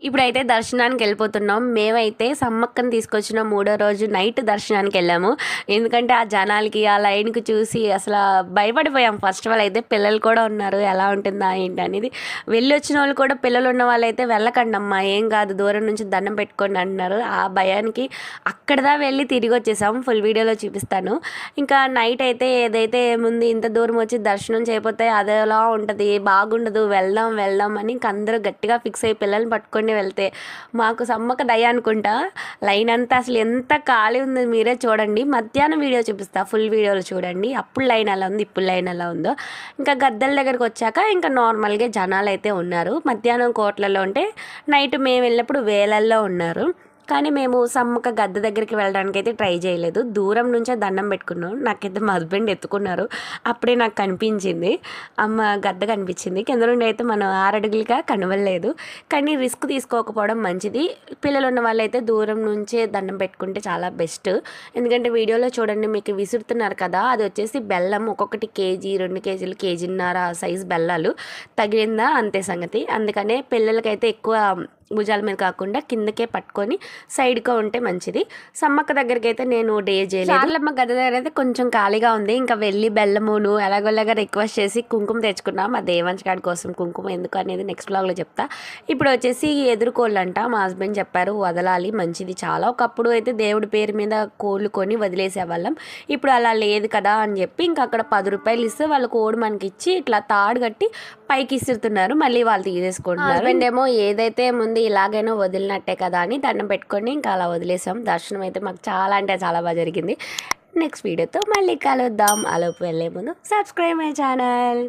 ఇప్పుడైతే దర్శనానికి వెళ్ళిపోతున్నాం. మేమైతే సమ్మక్కని తీసుకొచ్చిన మూడో రోజు నైట్ దర్శనానికి వెళ్ళాము. ఎందుకంటే ఆ జనాలకి ఆ లైన్కి చూసి అసలు భయపడిపోయాం. ఫస్ట్ ఆఫ్ ఆల్ అయితే పిల్లలు కూడా ఉన్నారు, ఎలా ఉంటుందా ఏంటి అనేది. వెళ్ళి వచ్చిన వాళ్ళు కూడా పిల్లలు ఉన్న వాళ్ళైతే వెళ్ళకండి అమ్మా, ఏం కాదు, దూరం నుంచి దండం పెట్టుకోండి అంటున్నారు. ఆ భయానికి అక్కడదా వెళ్ళి తిరిగి వచ్చేసాం. ఫుల్ వీడియోలో చూపిస్తాను. ఇంకా నైట్ అయితే ఏదైతే ఏముంది, ఇంత దూరం వచ్చి దర్శనం చేయకపోతే అదేలా ఉంటుంది, బాగుండదు, వెళ్దాం వెళ్దాం అని ఇంక అందరూ గట్టిగా ఫిక్స్ అయ్యి పిల్లల్ని పట్టుకొని వెళ్తే మాకు సమ్మక్క దయ అనుకుంటా లైన్ అంతా అసలు ఎంత ఖాళీ ఉంది మీరే చూడండి. మధ్యాహ్నం వీడియో చూపిస్తా, ఫుల్ వీడియోలు చూడండి. అప్పుడు లైన్ ఎలా ఉంది, ఇప్పుడు లైన్ ఎలా ఉందో. ఇంకా గద్దెల దగ్గరికి వచ్చాక ఇంకా నార్మల్గా జనాలు అయితే ఉన్నారు. మధ్యాహ్నం కోట్లలో ఉంటే నైట్ మేము వెళ్ళినప్పుడు వేలల్లో ఉన్నారు. కానీ మేము సమ్మక్క గద్దె దగ్గరికి వెళ్ళడానికి అయితే ట్రై చేయలేదు. దూరం నుంచే దండం పెట్టుకున్నాం. నాకైతే మా హస్బెండ్ ఎత్తుకున్నారు. అప్పుడే నాకు కనిపించింది, అమ్మ గద్దె కనిపించింది. కింద నుండి అయితే మనం 6 అడుగులుగా కనవలేదు. కానీ రిస్క్ తీసుకోకపోవడం మంచిది. పిల్లలు ఉన్న వాళ్ళైతే దూరం నుంచే దండం పెట్టుకుంటే చాలా బెస్ట్. ఎందుకంటే వీడియోలో చూడండి మీకు విసురుతున్నారు కదా, అది వచ్చేసి బెల్లం. ఒక్కొక్కటి కేజీ, 2 కేజీలు, కేజీన్నర సైజు బెల్లాలు తగిలిందా అంతే సంగతి. అందుకనే పిల్లలకైతే ఎక్కువ భుజాల మీద కాకుండా కిందకే పట్టుకొని సైడ్గా ఉంటే మంచిది. సమ్మక్క దగ్గరికి అయితే నేను డే చేయలేదు. చార్లమ్మ గద్ద దగ్గర అయితే కొంచెం ఖాళీగా ఉంది. ఇంకా వెళ్ళి బెల్లమును ఎలాగోలాగా రిక్వెస్ట్ చేసి కుంకుమ తెచ్చుకున్నాం. మా దేవంశ్ గారి కోసం కుంకుమ ఎందుకు అనేది నెక్స్ట్ బ్లాగ్లో చెప్తా. ఇప్పుడు వచ్చేసి ఎదురుకోళ్ళంట, మా హస్బెండ్ చెప్పారు వదలాలి, మంచిది చాలా. ఒకప్పుడు అయితే దేవుడి పేరు మీద కోళ్ళు కొని వదిలేసేవాళ్ళం. ఇప్పుడు అలా లేదు కదా అని చెప్పి ఇంకా అక్కడ 10 రూపాయలు ఇస్తే వాళ్ళు కోడి మనకి ఇచ్చి ఇట్లా తాడు కట్టి పైకి ఇస్తున్నారు. మళ్ళీ వాళ్ళు తీసేసుకుంటున్నారు. హస్బెండ్ ఏమో ఏదైతే ముందు ఇలాగైనా వదిలినట్టే కదా అని దండం పెట్టుకొని ఇంకా అలా వదిలేసాం. దర్శనం అయితే మాకు చాలా అంటే చాలా బాగా జరిగింది. నెక్స్ట్ వీడియోతో మళ్ళీ కలుద్దాం. అలోపు వెళ్ళే ముందు సబ్స్క్రైబ్ మై ఛానల్.